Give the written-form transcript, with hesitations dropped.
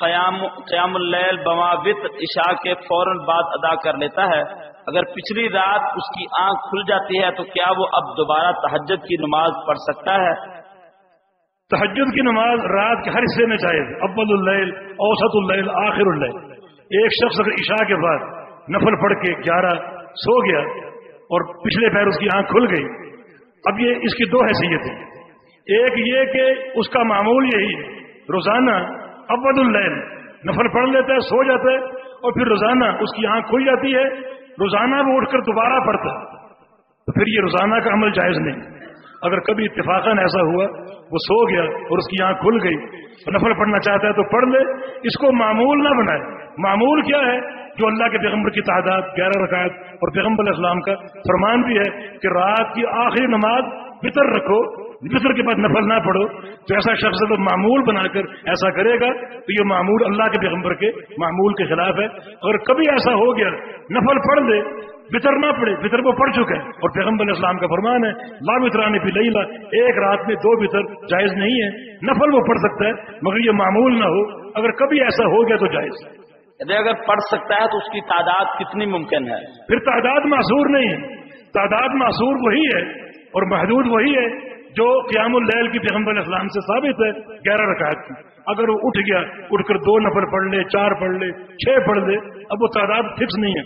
قیام اللیل بماوت عشاء کے فوراً بعد ادا کر لیتا ہے، اگر پچھلی رات اس کی آنکھ کھل جاتی ہے تو کیا وہ اب دوبارہ تہجد کی نماز پڑھ سکتا ہے؟ تہجد کی نماز رات کے ہر حصے میں جائز، اول اللیل، اوسط اللیل، آخر اللیل۔ ایک شخص اگر عشاء کے بعد نفل پڑھ کے 11 سو گیا اور پچھلے پیر اس کی آنکھ کھل گئی، اب یہ اس کی دو حیثیتیں، ایک یہ کہ اس کا معمول یہی ہے روزانہ اول اللیل نفل پڑھ لیتا ہے، سو جاتا ہے، اور پھر روزانہ اس کی آنکھ کھل جاتی ہے، روزانہ وہ اٹھ کر دوبارہ پڑھتا ہے، تو پھر یہ روزانہ کا عمل جائز نہیں۔ اگر کبھی اتفاقاً ایسا ہوا وہ سو گیا اور اس کی آنکھ کھل گئی اور نفل پڑھنا چاہتا ہے تو پڑھ لے، اس کو معمول نہ بنائے۔ معمول کیا ہے؟ جو اللہ کے پیغمبر کی تعداد 11 رکعت، اور پیغمبر علیہ السلام کا فرمان بھی ہے کہ رات کی آخری نماز وتر رکھو، وتر کے بعد نفل نہ پڑھو۔ تو ایسا شخص اگر معمول بنا کر ایسا کرے گا تو یہ معمول اللہ کے پیغمبر کے معمول کے خلاف ہے۔ اگر کبھی ایسا ہو گیا نفل پڑھ لے، وتر نہ پڑھے، وتر وہ پڑھ چکا ہے، اور پیغمبر علیہ السلام کا فرمان ہے لا وتران فی لیلہ، ایک رات میں 2 وتر جائز نہیں ہے۔ نفل وہ پڑھ سکتا ہے مگر یہ معمول نہ ہو، اگر کبھی ایسا ہو گیا تو جائز۔ اگر پڑھ سکتا ہے تو اس کی تعداد کتنی ممکن ہے؟ پھر تعداد معصور نہیں ہے، تعداد معصور وہی ہے اور محدود وہی ہے جو قیام اللیل کی پیغمبر علیہ السلام سے ثابت ہے 11 رکعت کی۔ اگر وہ اٹھ گیا، اٹھ کر 2 نفل پڑھ لے، 4 پڑھ لے، 6 پڑھ لے، اب وہ تعداد فکس نہیں ہے۔